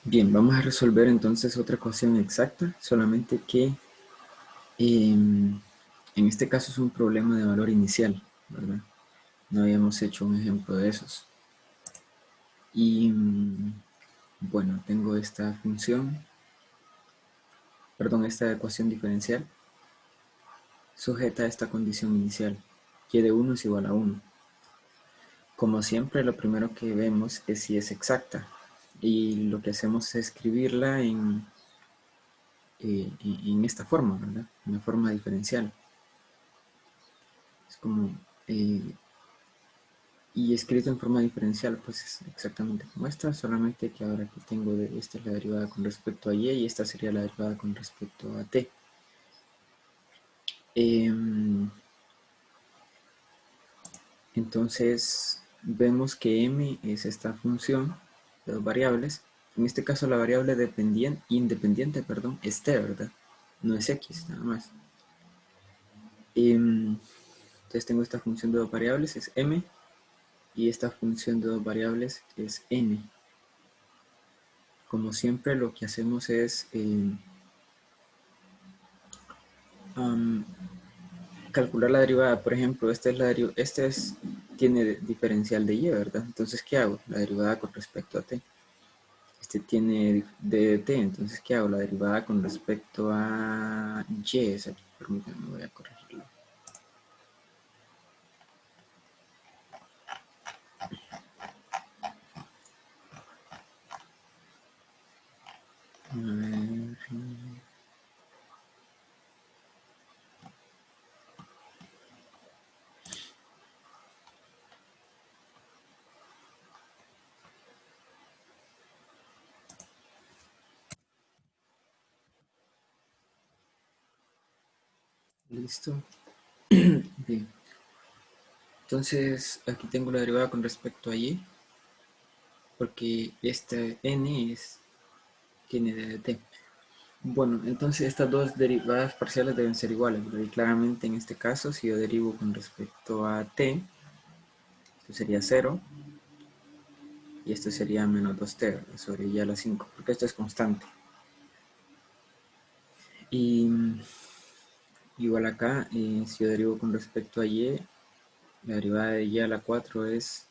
Bien, vamos a resolver entonces otra ecuación exacta, solamente que en este caso es un problema de valor inicial, ¿verdad? No habíamos hecho un ejemplo de esos. Y bueno, tengo esta función, perdón, esta ecuación diferencial sujeta a esta condición inicial, y de 1 es igual a 1. Como siempre, lo primero que vemos es si es exacta, y lo que hacemos es escribirla en esta forma, ¿verdad? Una forma diferencial. Es como, y escrito en forma diferencial, pues es exactamente como esta, solamente que ahora aquí tengo, esta es la derivada con respecto a y, y esta sería la derivada con respecto a t. Entonces, vemos que m es esta función de dos variables. En este caso, la variable independiente, perdón, es t, ¿verdad? No es x, nada más. Entonces tengo esta función de dos variables, es m, y esta función de dos variables es n. Como siempre, lo que hacemos es calcular la derivada. Por ejemplo, tiene diferencial de y, ¿verdad? Entonces, ¿qué hago? La derivada con respecto a t. Este tiene de t, entonces, ¿qué hago? La derivada con respecto a y es aquí. Permítanme, voy a corregirlo. A ver. Listo. Bien. Entonces, aquí tengo la derivada con respecto a y, porque este n tiene d de t. Bueno, entonces estas dos derivadas parciales deben ser iguales, ¿verdad? Y claramente en este caso, si yo derivo con respecto a t, esto sería 0, y esto sería menos 2t, ¿verdad? Sobre y a la 5, porque esto es constante. Y igual acá, si yo derivo con respecto a y, la derivada de y a la 4 es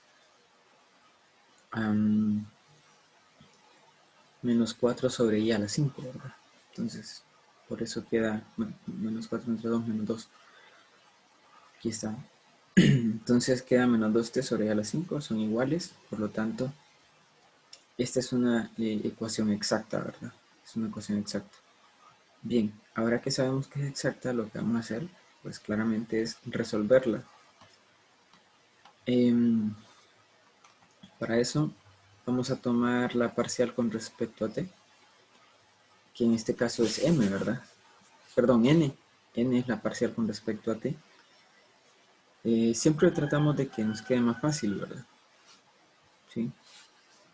menos 4 sobre y a la 5, ¿verdad? Entonces, por eso queda menos 4 entre 2, menos 2. Aquí está. Entonces queda menos 2t sobre y a la 5, son iguales, por lo tanto, esta es una ecuación exacta, ¿verdad? Es una ecuación exacta. Bien, ahora que sabemos que es exacta, lo que vamos a hacer, pues claramente es resolverla. Em, para eso, vamos a tomar la parcial con respecto a t, que en este caso es m, ¿verdad? Perdón, n. N es la parcial con respecto a t. Siempre tratamos de que nos quede más fácil, ¿verdad? ¿Sí?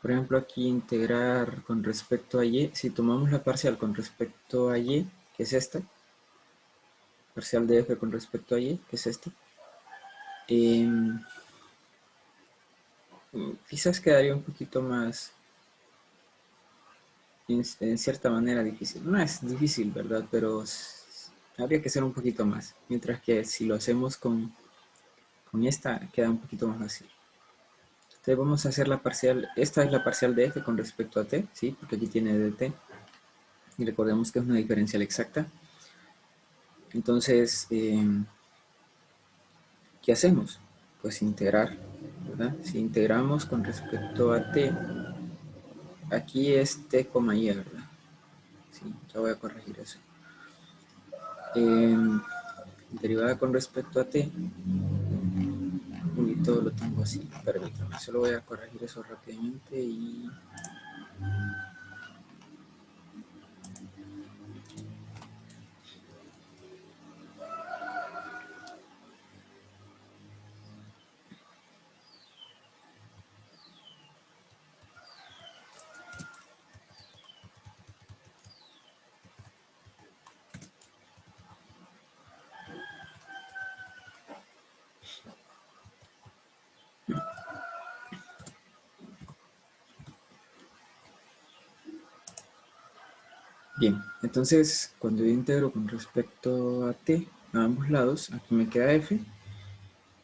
Por ejemplo, aquí integrar con respecto a y, si tomamos la parcial con respecto a y, que es esta, parcial de f con respecto a y, que es esta, eh, quizás quedaría un poquito más, en cierta manera, difícil. No es difícil, ¿verdad? Pero habría que ser un poquito más. Mientras que si lo hacemos con esta, queda un poquito más fácil. Entonces vamos a hacer la parcial, esta es la parcial de f con respecto a t, ¿sí? Porque aquí tiene dt. Y recordemos que es una diferencial exacta. Entonces, ¿qué hacemos? Pues integrar, ¿verdad? Si integramos con respecto a t, aquí es t, y, ¿verdad? Sí, ya voy a corregir eso. Derivada con respecto a t, y todo lo tengo así, permítanme, solo voy a corregir eso rápidamente y... Bien, entonces cuando yo integro con respecto a t a ambos lados, aquí me queda f,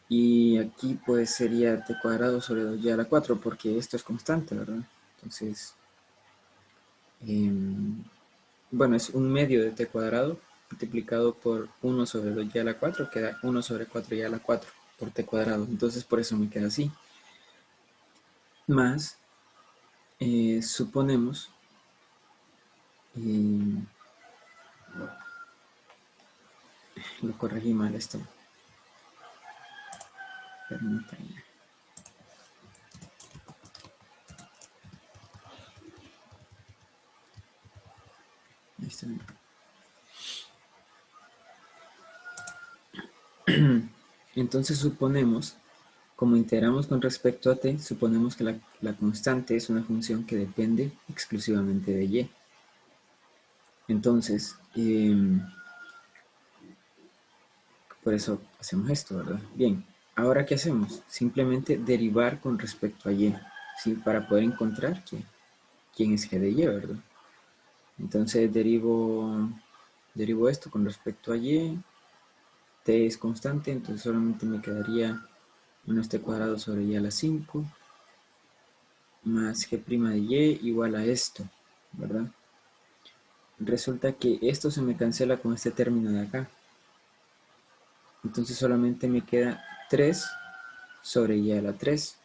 y aquí pues sería t cuadrado sobre 2y a la 4, porque esto es constante, ¿verdad? Entonces, bueno, es un medio de t cuadrado multiplicado por 1 sobre 2y a la 4, queda 1 sobre 4y a la 4 por t cuadrado. Entonces por eso me queda así. Más, suponemos, lo corregí mal esto, permítanme. Ahí está. Entonces suponemos, como integramos con respecto a t, suponemos que la constante es una función que depende exclusivamente de y. Entonces, por eso hacemos esto, ¿verdad? Bien, ahora ¿qué hacemos? Simplemente derivar con respecto a y, ¿sí? Para poder encontrar quién es g de y, ¿verdad? Entonces derivo esto con respecto a y, t es constante, entonces solamente me quedaría menos t cuadrado sobre y a la 5 más g' de y igual a esto, ¿verdad? Resulta que esto se me cancela con este término de acá. Entonces solamente me queda 3 sobre y a la 3,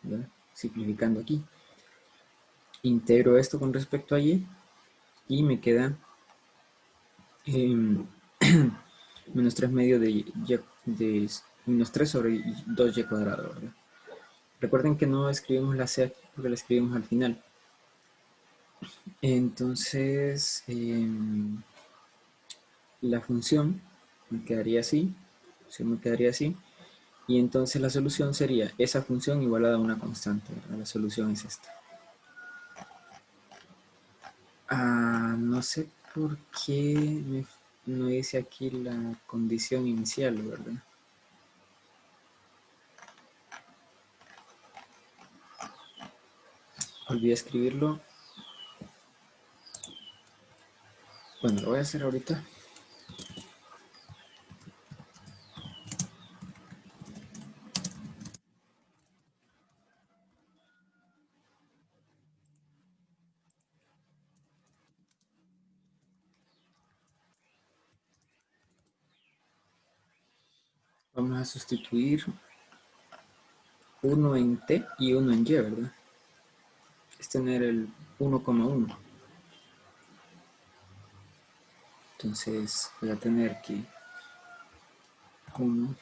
¿verdad? Simplificando aquí. Integro esto con respecto a y me queda eh, menos 3 medio de menos 3 sobre 2y cuadrado, ¿verdad? Recuerden que no escribimos la c aquí porque la escribimos al final. Entonces, la función me quedaría así, y entonces la solución sería esa función igualada a una constante, ¿verdad? La solución es esta. No sé por qué no dice aquí la condición inicial, ¿verdad? Olvidé escribirlo. Bueno, lo voy a hacer ahorita. Vamos a sustituir uno en t y uno en y, ¿verdad? Es tener el 1,1. Entonces voy a tener que 1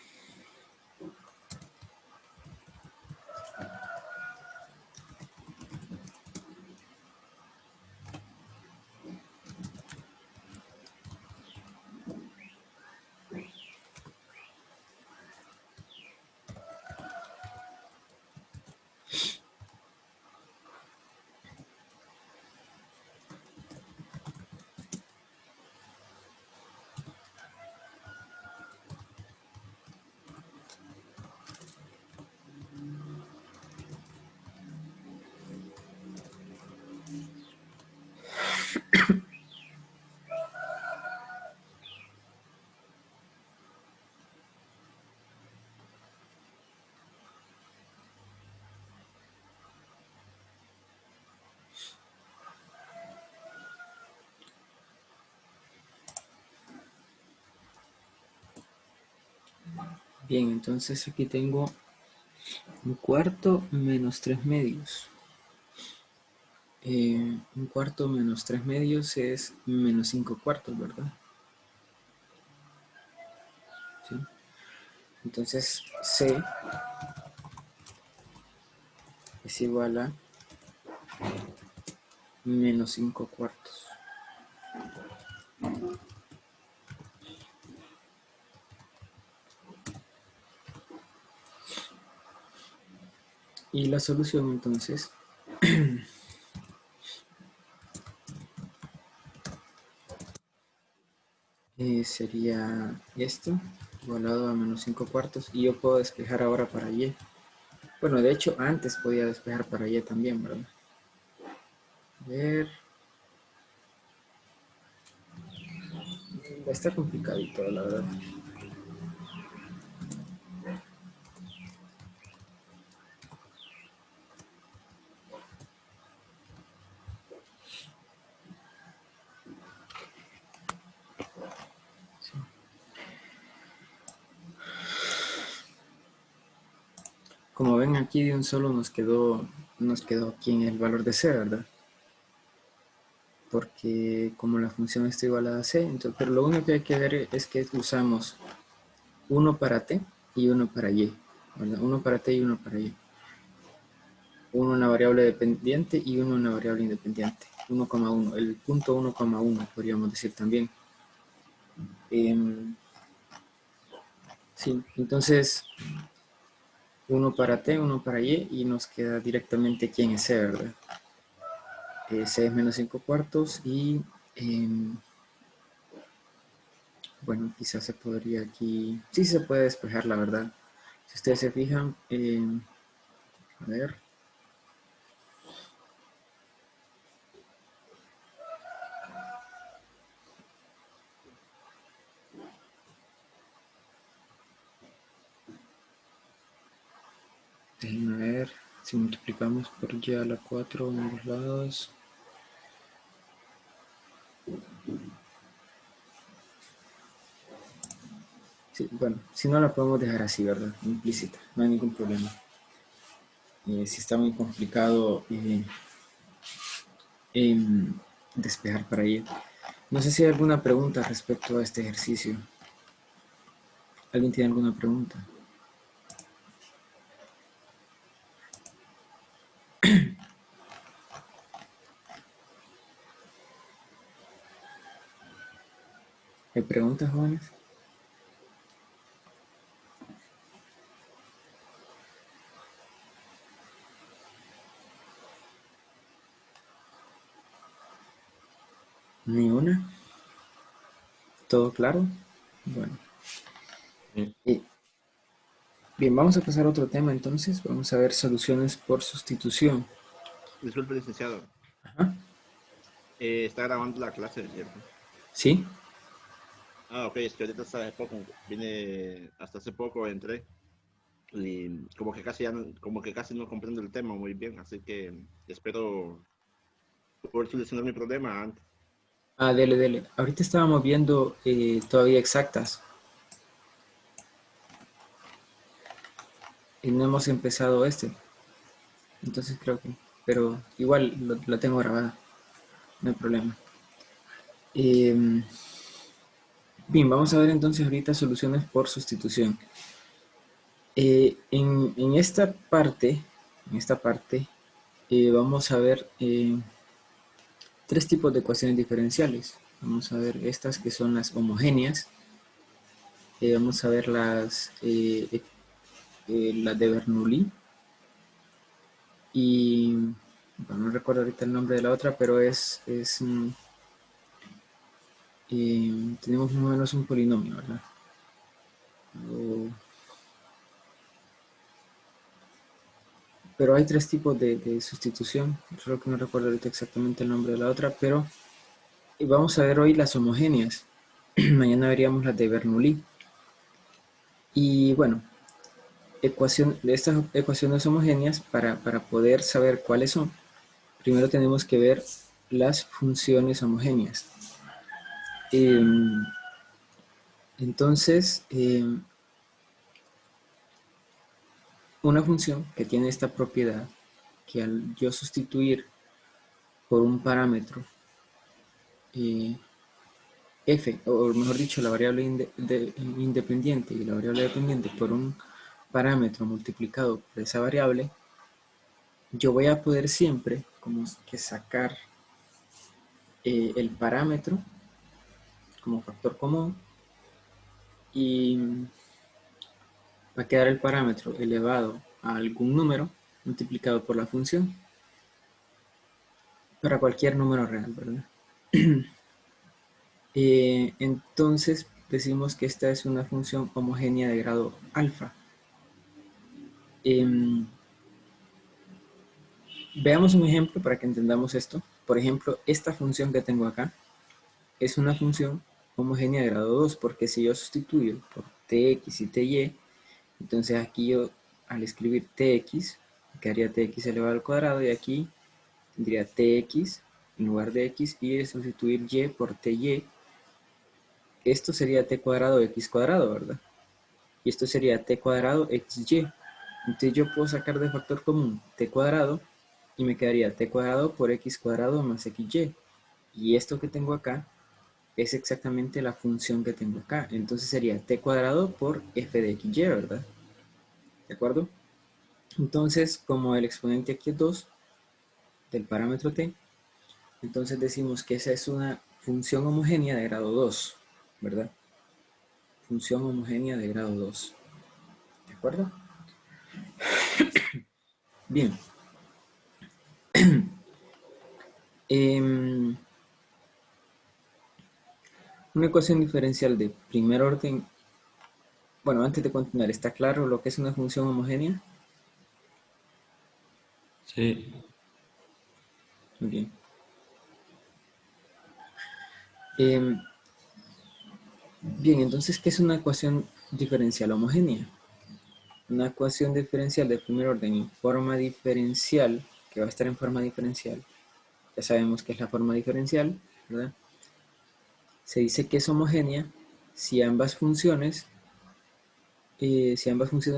Bien, entonces aquí tengo un cuarto menos 3 medios. Un cuarto menos 3 medios es menos 5 cuartos, ¿verdad? ¿Sí? Entonces C es igual a menos 5 cuartos. Y la solución entonces sería esto, igualado a menos 5 cuartos. Y yo puedo despejar ahora para y. Bueno, de hecho antes podía despejar para y también, ¿verdad? A ver. Está complicadito, la verdad. Sí. Como ven aquí de un solo nos quedó aquí en el valor de c, ¿verdad? Porque como la función está igualada a c, entonces, pero lo único que hay que ver es que usamos uno para t y uno para y, ¿verdad? Uno para t y uno para y. Uno una variable dependiente y uno una variable independiente. 1,1, el punto 1,1 podríamos decir también. Sí, entonces uno para t, uno para y nos queda directamente aquí en c, ¿verdad? C es menos 5 cuartos y bueno, quizás se podría aquí, sí se puede despejar, la verdad. Si ustedes se fijan, a ver, déjenme ver, si multiplicamos por y a la 4 en ambos lados, sí, bueno, si no la podemos dejar así, ¿verdad? Implícita, no hay ningún problema. Si está muy complicado despejar para ello. No sé si hay alguna pregunta respecto a este ejercicio. ¿Alguien tiene alguna pregunta? ¿Hay preguntas, jóvenes? ¿Ni una? ¿Todo claro? Bueno. Sí. Bien, vamos a pasar a otro tema entonces. Vamos a ver soluciones por sustitución. Disculpe, licenciado. Ajá. Está grabando la clase, ¿cierto? ¿Sí? Ah, ok, es que ahorita hasta hace poco, hasta hace poco entré y como que casi como que casi no comprendo el tema muy bien, así que espero poder solucionar mi problema antes. Ah, dele, dele. Ahorita estábamos viendo todavía exactas y no hemos empezado este. Entonces creo que... Pero igual lo tengo grabada. No hay problema. Eh, bien, vamos a ver entonces ahorita soluciones por sustitución. En esta parte vamos a ver tres tipos de ecuaciones diferenciales. Vamos a ver estas que son las homogéneas. Vamos a ver las de Bernoulli. Y bueno, no recuerdo ahorita el nombre de la otra, pero tenemos más o menos un polinomio, ¿verdad? O- pero hay tres tipos de sustitución. Creo que no recuerdo ahorita exactamente el nombre de la otra, pero vamos a ver hoy las homogéneas. Mañana veríamos las de Bernoulli. Y bueno, de estas ecuaciones homogéneas, para poder saber cuáles son, primero tenemos que ver las funciones homogéneas. Entonces, una función que tiene esta propiedad, que al yo sustituir por un parámetro eh, f, o mejor dicho, la variable independiente y la variable dependiente por un parámetro multiplicado por esa variable, yo voy a poder siempre como que sacar el parámetro como factor común y va a quedar el parámetro elevado a algún número multiplicado por la función para cualquier número real, ¿verdad? Entonces decimos que esta es una función homogénea de grado alfa. Em, Veamos un ejemplo para que entendamos esto. Por ejemplo, esta función que tengo acá es una función homogénea de grado 2, porque si yo sustituyo por tx y ty, entonces aquí yo al escribir tx, quedaría tx elevado al cuadrado, y aquí tendría tx en lugar de x, y sustituir y por ty, esto sería t cuadrado x cuadrado, ¿verdad? Y esto sería t cuadrado xy. Entonces yo puedo sacar de factor común t cuadrado, y me quedaría t cuadrado por x cuadrado más xy. Y esto que tengo acá es exactamente la función que tengo acá. Entonces sería t cuadrado por f de xy, ¿verdad? ¿De acuerdo? Entonces, como el exponente aquí es 2 del parámetro t, entonces decimos que esa es una función homogénea de grado 2, ¿verdad? Función homogénea de grado 2. ¿De acuerdo? Bien. Una ecuación diferencial de primer orden. Bueno, antes de continuar, ¿está claro lo que es una función homogénea? Sí. Muy bien. Eh, bien, entonces, ¿qué es una ecuación diferencial homogénea? Una ecuación diferencial de primer orden en forma diferencial, que va a estar en forma diferencial, ya sabemos que es la forma diferencial, ¿verdad? Se dice que es homogénea si ambas funciones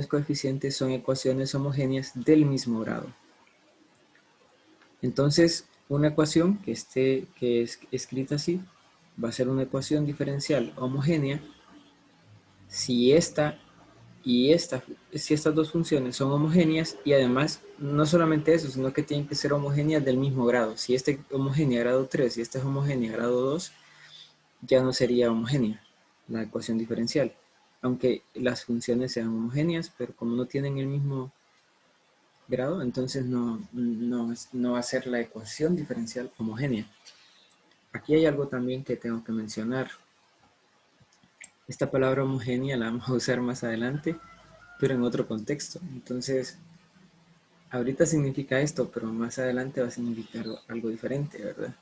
coeficientes son ecuaciones homogéneas del mismo grado. Entonces, una ecuación que es escrita así va a ser una ecuación diferencial homogénea si si estas dos funciones son homogéneas, y además no solamente eso, sino que tienen que ser homogéneas del mismo grado. Si esta es homogénea grado 3 y esta es homogénea grado 2, ya no sería homogénea la ecuación diferencial, aunque las funciones sean homogéneas, pero como no tienen el mismo grado, entonces no va a ser la ecuación diferencial homogénea. Aquí hay algo también que tengo que mencionar. Esta palabra homogénea la vamos a usar más adelante, pero en otro contexto. Entonces, ahorita significa esto, pero más adelante va a significar algo diferente, ¿verdad?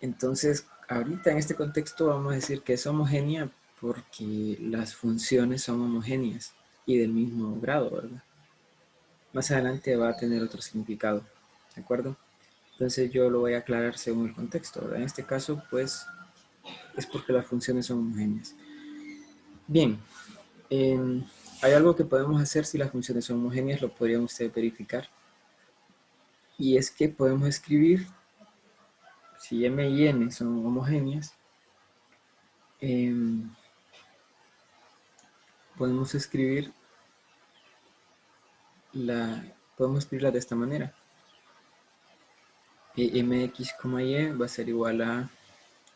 Entonces, ahorita en este contexto vamos a decir que es homogénea porque las funciones son homogéneas y del mismo grado, ¿verdad? Más adelante va a tener otro significado, ¿de acuerdo? Entonces yo lo voy a aclarar según el contexto, ¿verdad? En este caso, pues, es porque las funciones son homogéneas. Bien, hay algo que podemos hacer si las funciones son homogéneas, lo podrían ustedes verificar. Y es que podemos escribir, si m y n son homogéneas, podemos escribir podemos escribirla de esta manera. Mx, y va a ser igual a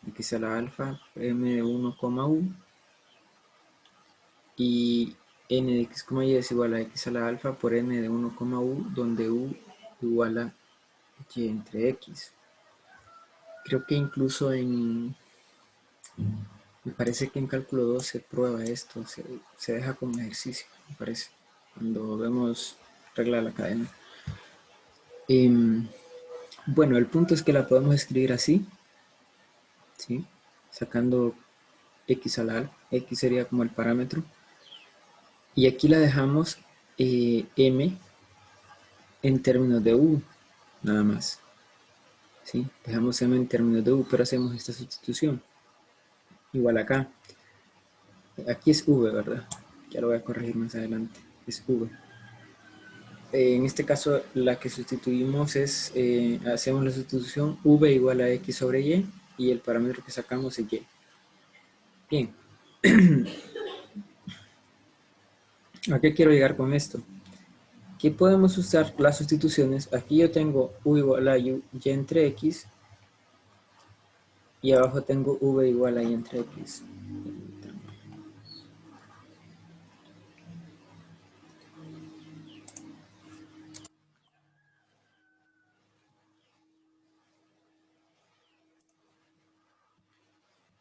x a la alfa m de 1, u, y n de x, y es igual a x a la alfa por n de 1, u, donde u igual a y entre x. Creo que incluso me parece que en cálculo 2 se prueba esto, se deja como ejercicio, me parece, cuando vemos regla de la cadena. Bueno, el punto es que la podemos escribir así, ¿sí? Sacando x a la alfa, x sería como el parámetro, y aquí la dejamos m en términos de u, nada más, ¿sí? Dejamos m en términos de u, pero hacemos esta sustitución, igual acá. Aquí es v, ¿verdad? Ya lo voy a corregir más adelante, es v. En este caso, la que sustituimos es, hacemos la sustitución v igual a x sobre y el parámetro que sacamos es y. Bien. ¿A qué quiero llegar con esto? Que podemos usar las sustituciones. Aquí yo tengo u igual a y entre x, y abajo tengo v igual a y entre x.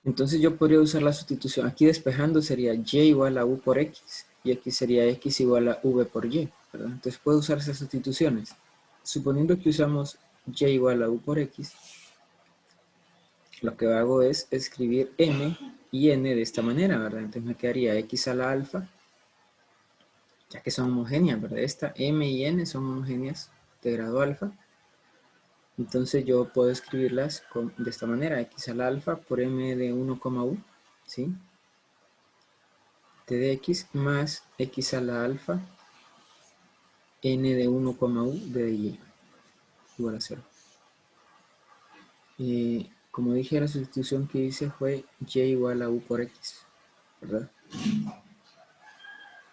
Entonces yo podría usar la sustitución. Aquí despejando sería y igual a u por x, y aquí sería x igual a v por y, ¿verdad? Entonces puedo usar esas sustituciones. Suponiendo que usamos y igual a u por x, lo que hago es escribir m y n de esta manera, ¿verdad? Entonces me quedaría x a la alfa, ya que son homogéneas, ¿verdad? Esta m y n son homogéneas de grado alfa. Entonces yo puedo escribirlas de esta manera, x a la alfa por m de 1, u, ¿sí? T de x más x a la alfa n de 1, u de y igual a 0. Como dije, la sustitución que hice fue y igual a u por x, ¿verdad?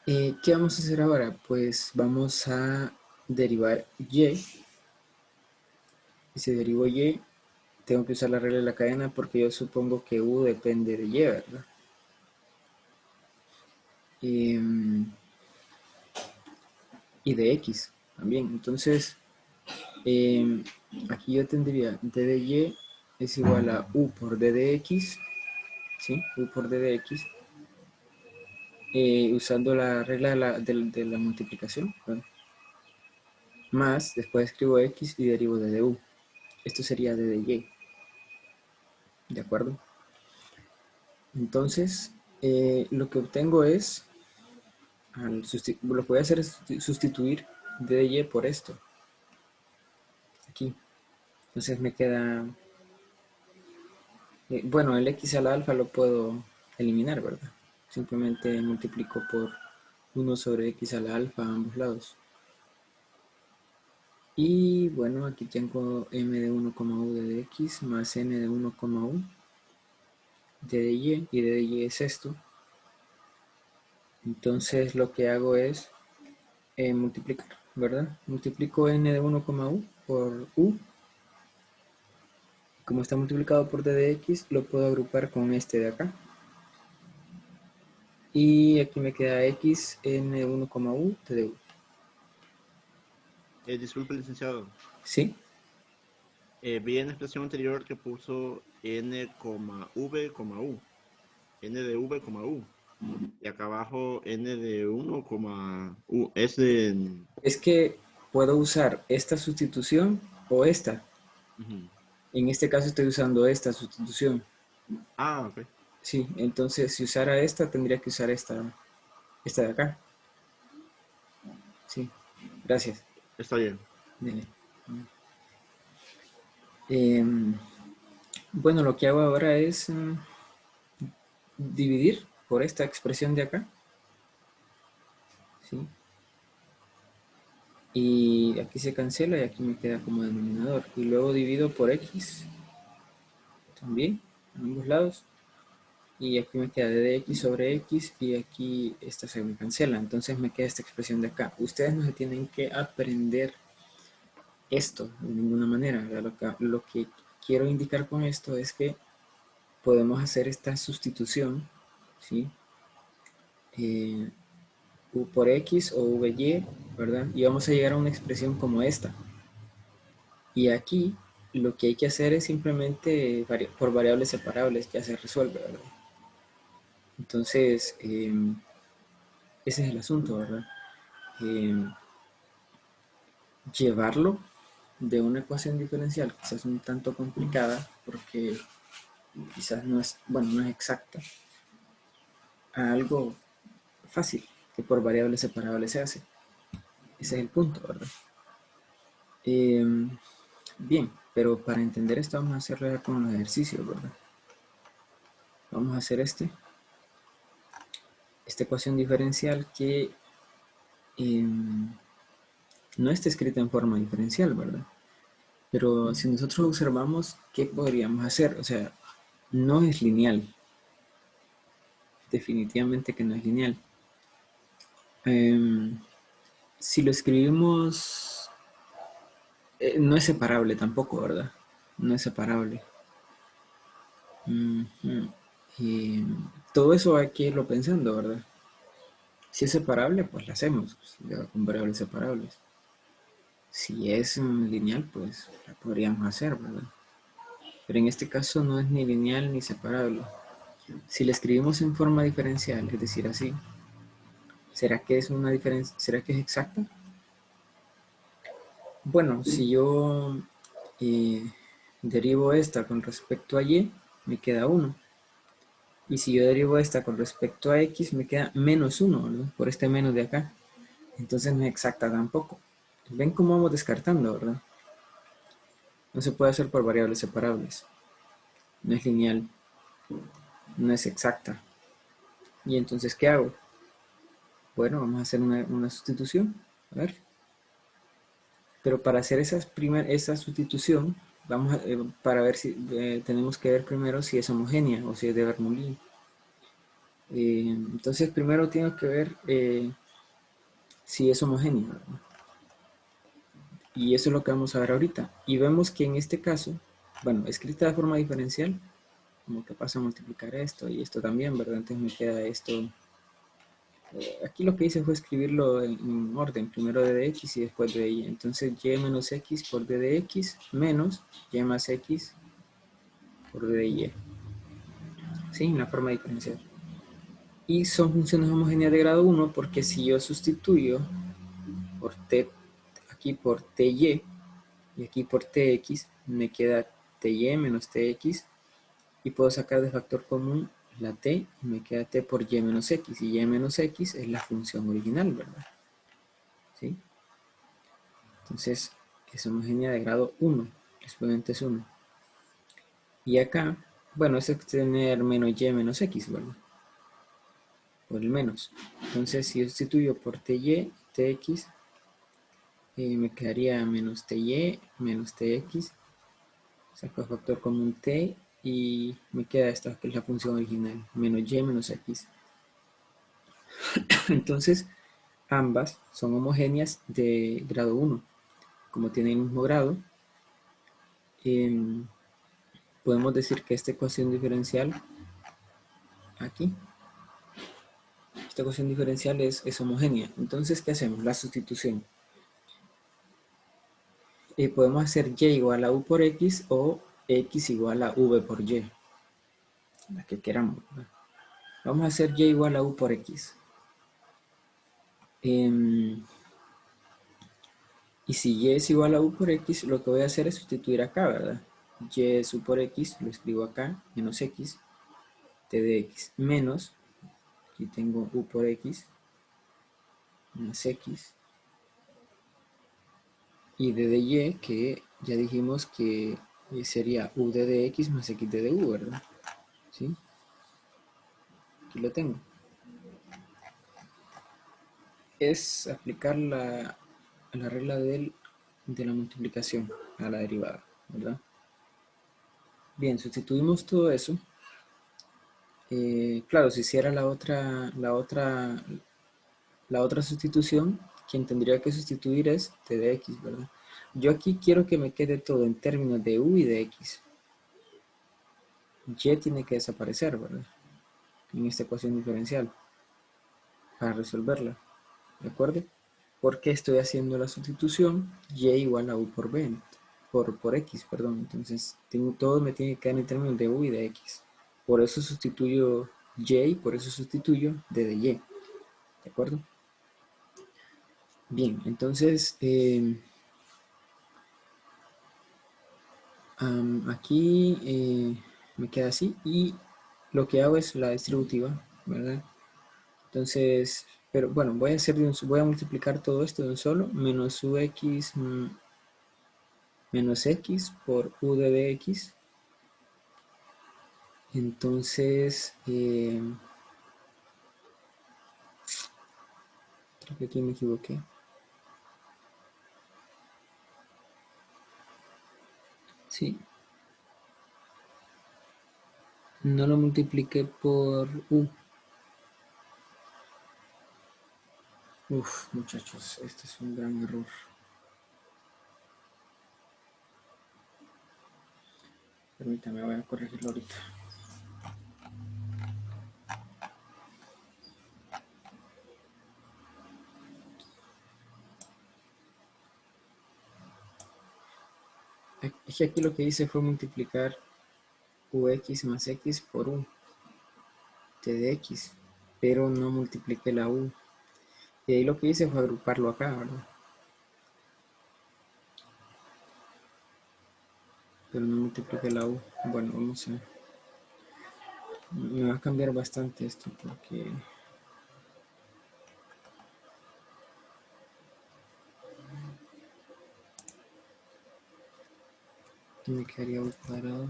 ¿Qué vamos a hacer ahora? Pues vamos a derivar y. Y si derivo y, tengo que usar la regla de la cadena porque yo supongo que u depende de y, ¿verdad? Y de x también. Entonces, aquí yo tendría d de y es igual a u por d de x, ¿sí? U por d de x, usando la regla de la multiplicación, ¿verdad? Más, después escribo x y derivo d de u. Esto sería d de y, ¿de acuerdo? Entonces, lo que obtengo es, lo que voy a hacer es sustituir d de y por esto, aquí. Entonces me queda, bueno, el x a la alfa lo puedo eliminar, ¿verdad? Simplemente multiplico por 1 sobre x a la alfa a ambos lados. Y bueno, aquí tengo m de 1, u de x más n de 1, u de y, y de y es esto. Entonces lo que hago es multiplicar, ¿verdad? Multiplico n de 1, u por u. Como está multiplicado por d de x, lo puedo agrupar con este de acá. Y aquí me queda x n de 1, u de u. Disculpe, licenciado. ¿Sí? Vi en la expresión anterior que puso n, v, u. N de v, u. Y acá abajo n de 1, u. Es de... Es que puedo usar esta sustitución o esta. Ujú. En este caso estoy usando esta sustitución. Ah, ok. Sí, entonces si usara esta, tendría que usar esta de acá. Sí, gracias. Está bien. Dele. Bueno, lo que hago ahora es dividir por esta expresión de acá. ¿Sí? Y aquí se cancela y aquí me queda como denominador. Y luego divido por x también, en ambos lados. Y aquí me queda d de x sobre x y aquí esta se me cancela. Entonces me queda esta expresión de acá. Ustedes no se tienen que aprender esto de ninguna manera. Lo que quiero indicar con esto es que podemos hacer esta sustitución, ¿sí? U por x o vy, ¿verdad? Y vamos a llegar a una expresión como esta. Y aquí lo que hay que hacer es simplemente por variables separables, ya se resuelve, ¿verdad? Entonces, ese es el asunto, ¿verdad? Eh, Llevarlo de una ecuación diferencial quizás un tanto complicada porque quizás no es, bueno, no es exacta, a algo fácil que por variables separables se hace. Ese es el punto, ¿verdad? Eh, Bien, pero para entender esto vamos a hacerlo con los ejercicios, ¿verdad? Vamos a hacer esta ecuación diferencial que no está escrita en forma diferencial, ¿verdad? Pero si nosotros observamos, ¿qué podríamos hacer? O sea, no es lineal. Definitivamente que no es lineal. Si lo escribimos, no es separable tampoco, ¿verdad? No es separable. Y todo eso hay que irlo pensando, ¿verdad? Si es separable, pues lo hacemos con variables separables. Si es lineal, pues la podríamos hacer, ¿verdad? Pero en este caso no es ni lineal ni separable. Si la escribimos en forma diferencial, es decir, así, ¿será que es una diferencia? ¿Será que es exacta? Bueno, si yo derivo esta con respecto a y, me queda 1. Y si yo derivo esta con respecto a x, me queda menos 1, ¿verdad? Por este menos de acá. Entonces no es exacta tampoco. ¿Ven cómo vamos descartando, verdad? No se puede hacer por variables separables. No es lineal. No es exacta. ¿Y entonces qué hago? Bueno, vamos a hacer una sustitución. A ver. Pero para hacer esa sustitución, para ver si tenemos que ver primero si es homogénea o si es de Bernoulli. Entonces primero tengo que ver si es homogénea, ¿verdad? Y eso es lo que vamos a ver ahorita. Y vemos que en este caso, bueno, escrita de forma diferencial, como que pasa a multiplicar esto y esto también, ¿verdad? Entonces me queda esto. Aquí lo que hice fue escribirlo en orden, primero d de x y después de y. Entonces y menos x por d de x menos y más x por d de y. ¿Sí? En la forma diferencial. Y son funciones homogéneas de grado 1 porque si yo sustituyo por t, aquí por ty y aquí por tx, me queda ty menos tx y puedo sacar de factor común la t y me queda t por y menos x, y y menos x es la función original, ¿verdad? ¿Sí? Entonces es homogénea de grado 1, el exponente es 1. Y acá, bueno, es tener menos y menos x, ¿verdad? Por el menos. Entonces si yo sustituyo por ty, tx, me quedaría menos ty menos tx, saco factor común t y me queda esta que es la función original, menos y menos x. Entonces ambas son homogéneas de grado 1. Como tienen el mismo grado, eh, podemos decir que esta ecuación diferencial aquí, esta ecuación diferencial es homogénea. Entonces, ¿qué hacemos? La sustitución. Podemos hacer y igual a u por x o x igual a v por y, la que queramos, ¿verdad? Vamos a hacer y igual a u por x. Y si y es igual a u por x, lo que voy a hacer es sustituir acá, ¿verdad? Y es u por x, lo escribo acá, menos x, t de x, menos, aquí tengo u por x, más x, y d de y, que ya dijimos que sería u d de x más x d de u, ¿verdad? ¿Sí? Aquí lo tengo. Es aplicar la regla de la multiplicación a la derivada, ¿verdad? Bien, sustituimos todo eso. Claro, si hiciera la otra sustitución, quien tendría que sustituir es t de x, ¿verdad? Yo aquí quiero que me quede todo en términos de u y de x. Y tiene que desaparecer, ¿verdad? En esta ecuación diferencial para resolverla, ¿de acuerdo? Porque estoy haciendo la sustitución y igual a u por b, por x, perdón. Entonces todo me tiene que quedar en términos de u y de x. Por eso sustituyo y, por eso sustituyo d de y, ¿de acuerdo? Bien, entonces aquí me queda así y lo que hago es la distributiva, ¿verdad? Entonces, pero bueno, voy a multiplicar todo esto de un solo, menos ux menos x por u de x. Entonces, creo que aquí me equivoqué. Sí, no lo multipliqué por u. Uf, muchachos, este es un gran error. Permítame, voy a corregirlo ahorita. Es que aquí lo que hice fue multiplicar ux más x por u, t de x, pero no multipliqué la u. Y ahí lo que hice fue agruparlo acá, ¿verdad? pero no multiplica la u. Bueno, vamos a... Me va a cambiar bastante esto porque aquí me quedaría u cuadrado.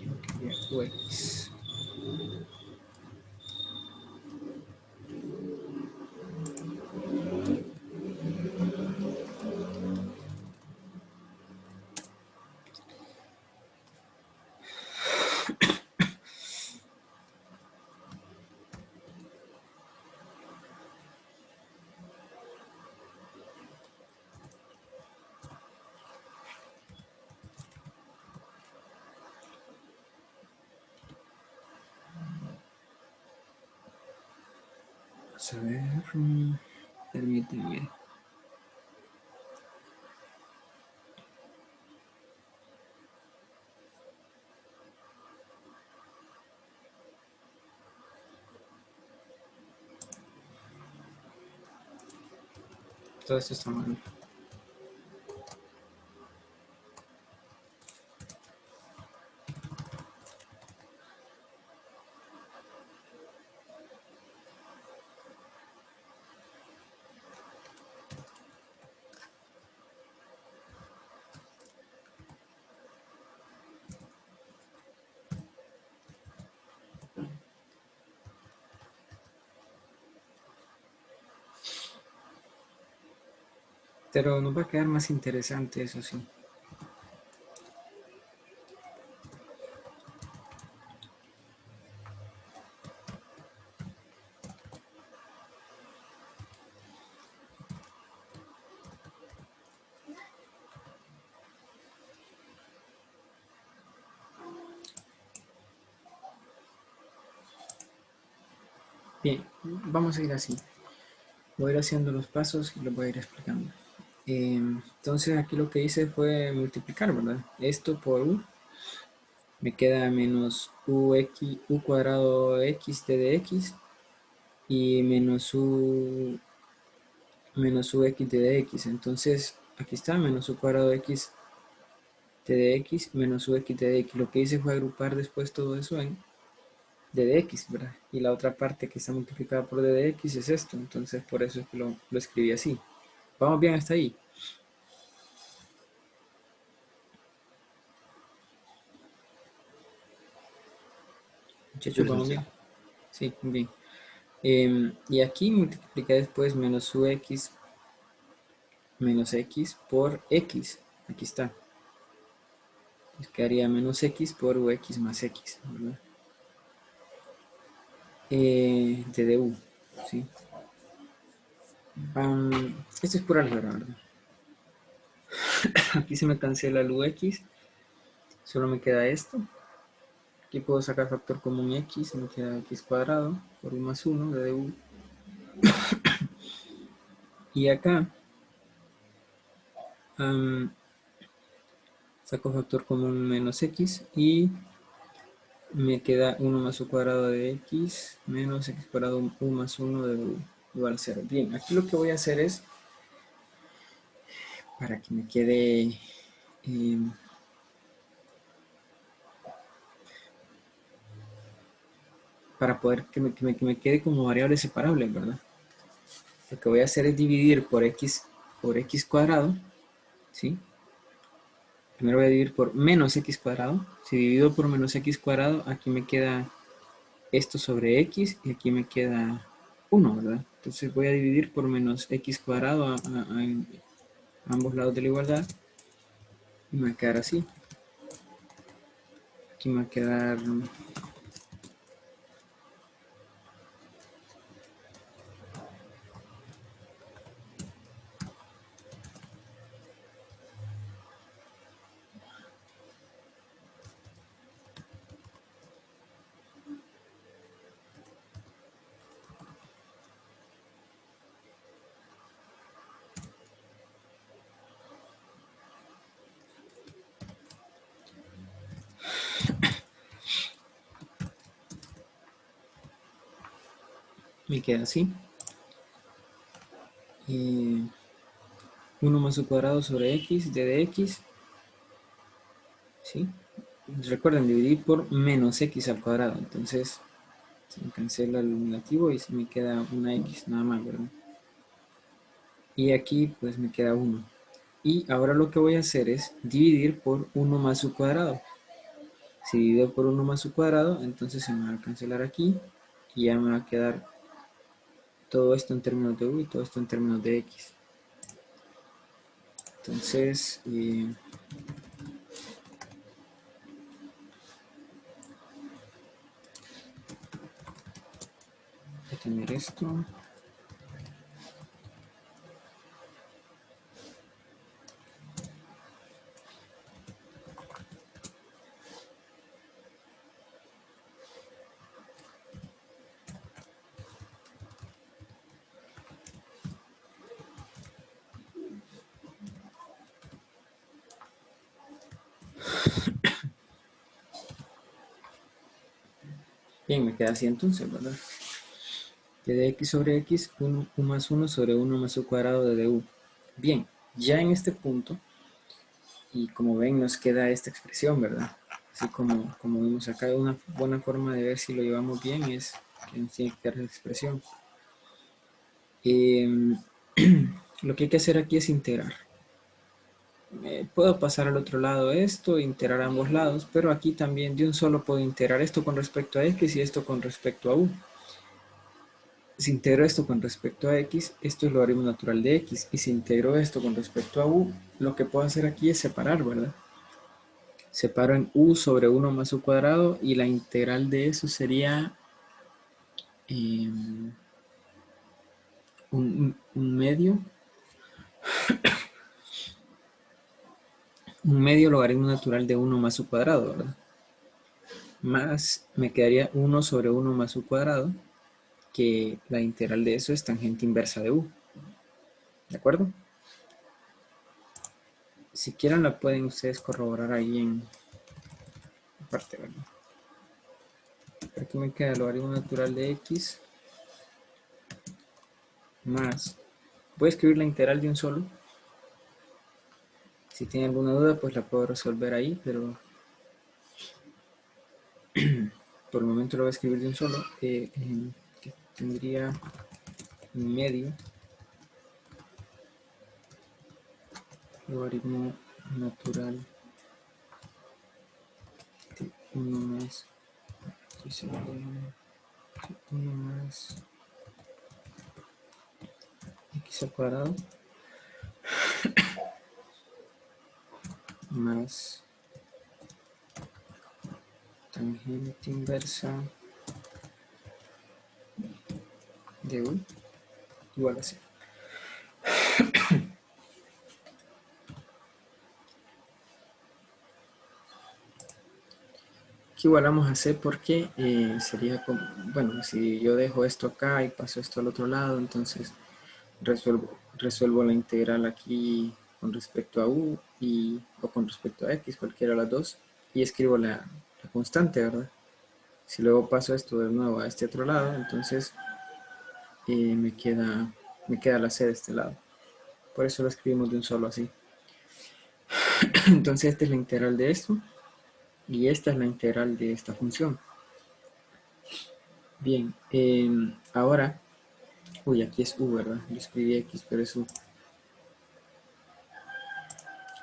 Yo quería ux. Vamos a ver. Permíteme. Todo esto está mal. Pero nos va a quedar más interesante, eso sí. Bien, vamos a ir así. Voy a ir haciendo los pasos y los voy a ir explicando. Entonces aquí lo que hice fue multiplicar, ¿verdad? Esto por u me queda menos u cuadrado x t de x y menos u x t de x. Entonces aquí está menos u cuadrado x t de x menos u x t de x. Lo que hice fue agrupar después todo eso en d de x, ¿verdad? Y la otra parte que está multiplicada por d de x es esto. Entonces por eso es que lo escribí así. ¿Vamos bien hasta ahí? Sí, Muchachos, ¿vamos licenciado. bien? Sí, bien. Y aquí multipliqué después menos ux menos x por x. Aquí está. Pues quedaría menos x por ux más x, ¿verdad? De du, ¿sí? Esto es pura álgebra, ¿verdad? Aquí se me cancela el ux, solo me queda esto. Aquí puedo sacar factor común x, me queda x cuadrado por u más 1 de du. Y acá saco factor común menos x y me queda 1 más u cuadrado de x menos x cuadrado u más 1 de u igual a 0. Bien, aquí lo que voy a hacer es, para que me quede, para poder que me quede como variable separable, ¿verdad? Lo que voy a hacer es dividir por x cuadrado, ¿sí? Primero voy a dividir por menos x cuadrado. Si divido por menos x cuadrado, aquí me queda esto sobre x y aquí me queda 1, ¿verdad? Entonces voy a dividir por menos x cuadrado a ambos lados de la igualdad y me va a quedar así. Aquí me va a quedar me queda así. 1 más u cuadrado sobre x de x, ¿sí? Recuerden dividir por menos x al cuadrado, entonces se me cancela el negativo y se me queda una x nada más, ¿verdad? Y aquí pues me queda 1. Y ahora lo que voy a hacer es dividir por 1 más su cuadrado. Si divido por 1 más su cuadrado, entonces se me va a cancelar aquí y ya me va a quedar todo esto en términos de u y todo esto en términos de x. Entonces, voy a tener esto. Bien, me queda así entonces, ¿verdad? Que de x sobre x, 1 u más 1 sobre 1 más u cuadrado de du. Bien, ya en este punto, y como ven, nos queda esta expresión, ¿verdad? Así como vimos acá, una buena forma de ver si lo llevamos bien es que nos tiene que quedar esta expresión. Lo que hay que hacer aquí es integrar. Puedo pasar al otro lado esto, integrar a ambos lados, pero aquí también de un solo puedo integrar esto con respecto a x y esto con respecto a u. Si integro esto con respecto a x, esto es logaritmo natural de x, y si integro esto con respecto a u, lo que puedo hacer aquí es separar, ¿verdad? Separo en u sobre 1 más u cuadrado, y la integral de eso sería eh, un medio logaritmo natural de 1 más u cuadrado, ¿verdad? Más me quedaría 1 sobre 1 más u cuadrado, que la integral de eso es tangente inversa de u. ¿De acuerdo? Si quieren la pueden ustedes corroborar ahí en parte, ¿verdad? Aquí me queda el logaritmo natural de x más, voy a escribir la integral de un solo. Si tienen alguna duda pues la puedo resolver ahí, pero por el momento lo voy a escribir de un solo, que tendría un medio logaritmo natural de 1 más, 1 más x al cuadrado más tangente inversa de u igual a 0. Aquí igual vamos a hacer porque sería como, bueno, si yo dejo esto acá y paso esto al otro lado, entonces resuelvo la integral aquí con respecto a u o con respecto a x, cualquiera de las dos, y escribo la constante, ¿verdad? Si luego paso esto de nuevo a este otro lado, entonces me queda la c de este lado. Por eso lo escribimos de un solo así. Entonces esta es la integral de esto y esta es la integral de esta función. Bien, ahora, uy, aquí es u, ¿verdad? Yo escribí x, pero es u.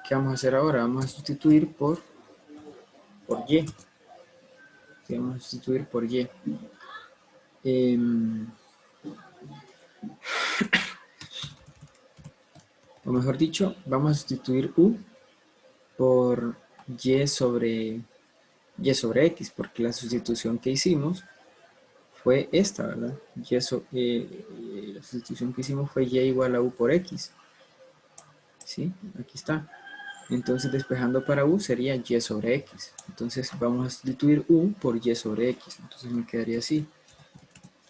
¿Qué vamos a hacer ahora? Vamos a sustituir por y. ¿Qué vamos a sustituir por y? O mejor dicho, vamos a sustituir u por y sobre x, porque la sustitución que hicimos fue esta, ¿verdad? La sustitución que hicimos fue y igual a u por x. ¿Sí? Aquí está. Entonces, despejando para u sería y sobre x. Entonces, vamos a sustituir u por y sobre x. Entonces, me quedaría así.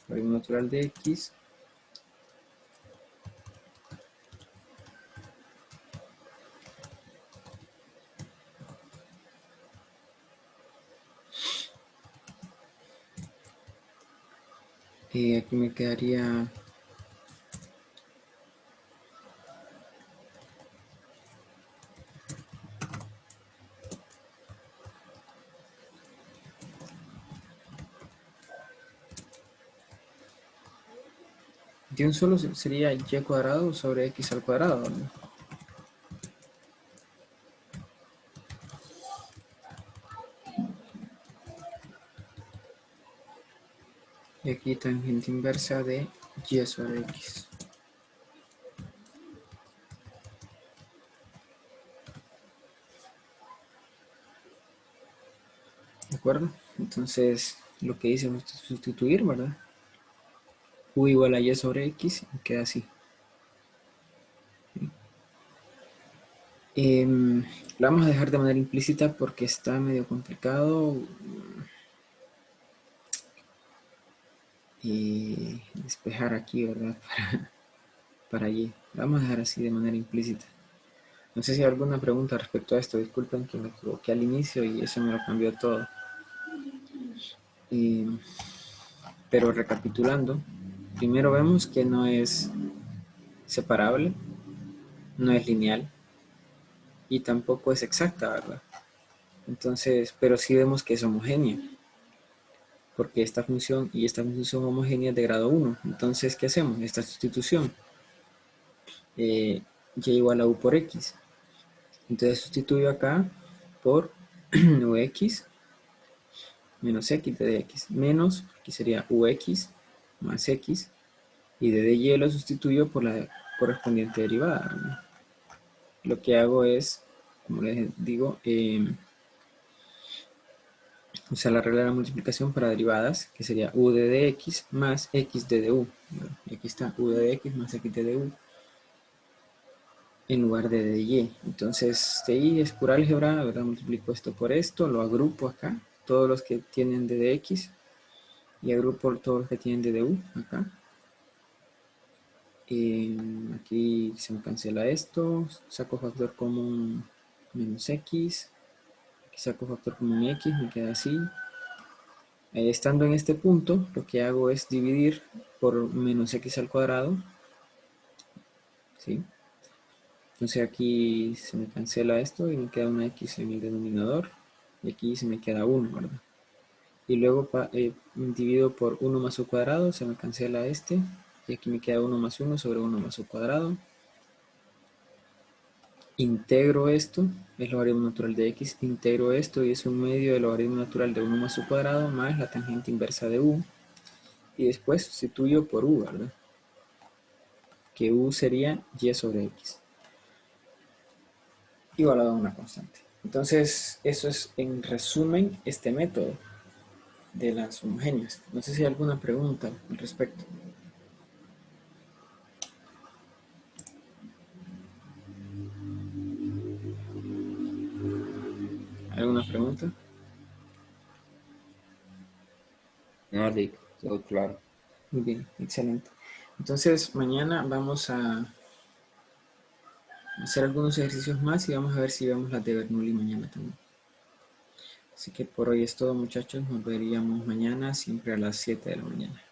Logaritmo natural de x aquí me quedaría De un solo sería y cuadrado sobre x al cuadrado, ¿no? Y aquí tangente inversa de y sobre x. ¿De acuerdo? Entonces, lo que hice fue sustituir, ¿verdad? U igual a y sobre x y queda así. La vamos a dejar de manera implícita porque está medio complicado despejar aquí, ¿verdad? Para allí. La vamos a dejar así de manera implícita. No sé si hay alguna pregunta respecto a esto. Disculpen que me equivoqué al inicio y eso me lo cambió todo. Pero recapitulando, primero vemos que no es separable, no es lineal y tampoco es exacta, ¿verdad? Entonces, pero sí vemos que es homogénea, porque esta función y esta función son homogéneas de grado 1. Entonces, ¿qué hacemos? Esta sustitución, y igual a u por x. Entonces sustituyo acá por ux menos x de dx, menos, aquí sería ux más x, y de dy lo sustituyo por la correspondiente derivada, ¿no? Lo que hago es, como les digo, usar la regla de la multiplicación para derivadas, que sería u de dx más x de du. Y aquí está u de dx más x de du en lugar de dy. Entonces, dy es pura álgebra, ¿verdad? Multiplico esto por esto, lo agrupo acá, todos los que tienen de dx, y agrupo todos los que tienen de du acá. Aquí se me cancela esto, saco factor común menos x, aquí saco factor común x, me queda así. Estando en este punto, lo que hago es dividir por menos x al cuadrado, ¿sí? Entonces aquí se me cancela esto y me queda una x en el denominador, y aquí se me queda 1, ¿verdad? Y luego divido por 1 más u cuadrado, se me cancela este, y aquí me queda 1 más 1 sobre 1 más u cuadrado. Integro esto, es logaritmo natural de x, integro esto y es un medio del logaritmo natural de 1 más u cuadrado más la tangente inversa de u, y después sustituyo por u, ¿verdad? Que u sería y sobre x, igualado a una constante. Entonces, eso es en resumen este método de las homogéneas. No sé si hay alguna pregunta al respecto. ¿Alguna pregunta? No, Rick, todo claro. Muy bien, excelente. Entonces, mañana vamos a hacer algunos ejercicios más y vamos a ver si vemos las de Bernoulli mañana también. Así que por hoy es todo, muchachos. Nos veríamos mañana, siempre a las 7 de la mañana.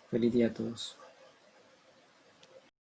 Feliz día a todos.